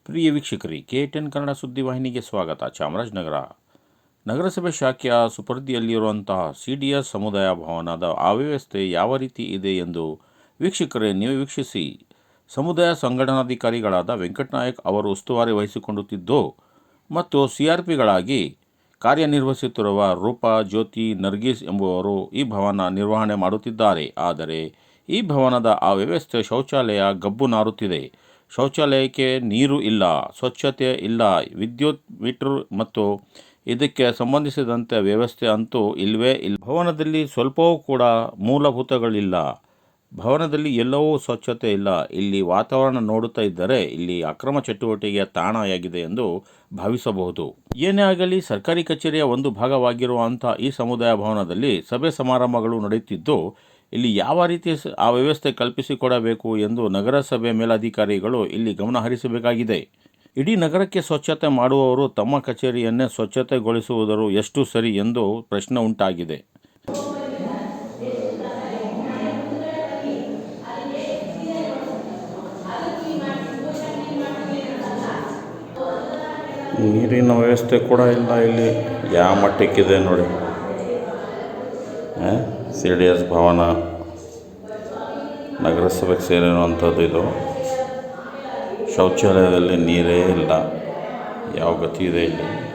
ಪ್ರಿಯ ವೀಕ್ಷಕರಿ, KTN Kannada ಸುದ್ದಿವಾಹಿನಿಗೆ ಸ್ವಾಗತ. ಚಾಮರಾಜನಗರ ನಗರಸಭೆ ಶಾಖೆಯ ಸುಪರ್ದಿಯಲ್ಲಿರುವಂತಹ CDS ಸಮುದಾಯ ಭವನದ ಅವ್ಯವಸ್ಥೆ ಯಾವ ರೀತಿ ಇದೆ ಎಂದು ವೀಕ್ಷಕರೇ ನೀವು ವೀಕ್ಷಿಸಿ. ಸಮುದಾಯ ಸಂಘಟನಾಧಿಕಾರಿಗಳಾದ ವೆಂಕಟನಾಯಕ್ ಅವರು ಉಸ್ತುವಾರಿ ವಹಿಸಿಕೊಳ್ಳುತ್ತಿದ್ದು ಮತ್ತು CRPಗಳಾಗಿ ಕಾರ್ಯನಿರ್ವಹಿಸುತ್ತಿರುವ ರೂಪಾ, ಜ್ಯೋತಿ, ನರ್ಗೀಸ್ ಎಂಬುವರು ಈ ಭವನ ನಿರ್ವಹಣೆ ಮಾಡುತ್ತಿದ್ದಾರೆ. ಆದರೆ ಈ ಭವನದ ಅವ್ಯವಸ್ಥೆ ಶೌಚಾಲಯ ಗಬ್ಬು ನಾರುತ್ತಿದೆ. ಶೌಚಾಲಯಕ್ಕೆ ನೀರು ಇಲ್ಲ, ಸ್ವಚ್ಛತೆ ಇಲ್ಲ, ವಿದ್ಯುತ್ ಮೀಟರ್ ಮತ್ತು ಇದಕ್ಕೆ ಸಂಬಂಧಿಸಿದಂತೆ ವ್ಯವಸ್ಥೆ ಅಂತೂ ಇಲ್ಲವೇ ಇಲ್ಲ. ಭವನದಲ್ಲಿ ಸ್ವಲ್ಪವೂ ಕೂಡ ಮೂಲಭೂತಗಳಿಲ್ಲ. ಭವನದಲ್ಲಿ ಎಲ್ಲವೂ ಸ್ವಚ್ಛತೆ ಇಲ್ಲ. ಇಲ್ಲಿ ವಾತಾವರಣ ನೋಡುತ್ತಾ ಇದ್ದರೆ ಇಲ್ಲಿ ಅಕ್ರಮ ಚಟುವಟಿಕೆಯ ತಾಣವಾಗಿದೆ ಎಂದು ಭಾವಿಸಬಹುದು. ಏನೇ ಆಗಲಿ, ಸರ್ಕಾರಿ ಕಚೇರಿಯ ಒಂದು ಭಾಗವಾಗಿರುವಂಥ ಈ ಸಮುದಾಯ ಭವನದಲ್ಲಿ ಸಭೆ ಸಮಾರಂಭಗಳು ನಡೆಯುತ್ತಿದ್ದು ಇಲ್ಲಿ ಯಾವ ರೀತಿ ಆ ವ್ಯವಸ್ಥೆ ಕಲ್ಪಿಸಿಕೊಡಬೇಕು ಎಂದು ನಗರಸಭೆ ಮೇಲಧಿಕಾರಿಗಳು ಇಲ್ಲಿ ಗಮನ ಹರಿಸಬೇಕಾಗಿದೆ. ಇಡೀ ನಗರಕ್ಕೆ ಸ್ವಚ್ಛತೆ ಮಾಡುವವರು ತಮ್ಮ ಕಚೇರಿಯನ್ನೇ ಸ್ವಚ್ಛತೆಗೊಳಿಸುವುದರು ಎಷ್ಟು ಸರಿ ಎಂದು ಪ್ರಶ್ನೆ ಉಂಟಾಗಿದೆ. ನೀರಿನ ವ್ಯವಸ್ಥೆ ಕೂಡ ಇಲ್ಲ. ಇಲ್ಲಿ ಯಾವ ಮಟ್ಟಕ್ಕಿದೆ ನೋಡಿ. CDS ಭವನ ನಗರಸಭೆಗೆ ಸೇರಿರುವಂಥದ್ದು. ಇದು ಶೌಚಾಲಯದಲ್ಲಿ ನೀರೇ ಇಲ್ಲ. ಯಾವ ಗತಿ ಇದೆ ಇಲ್ಲಿ.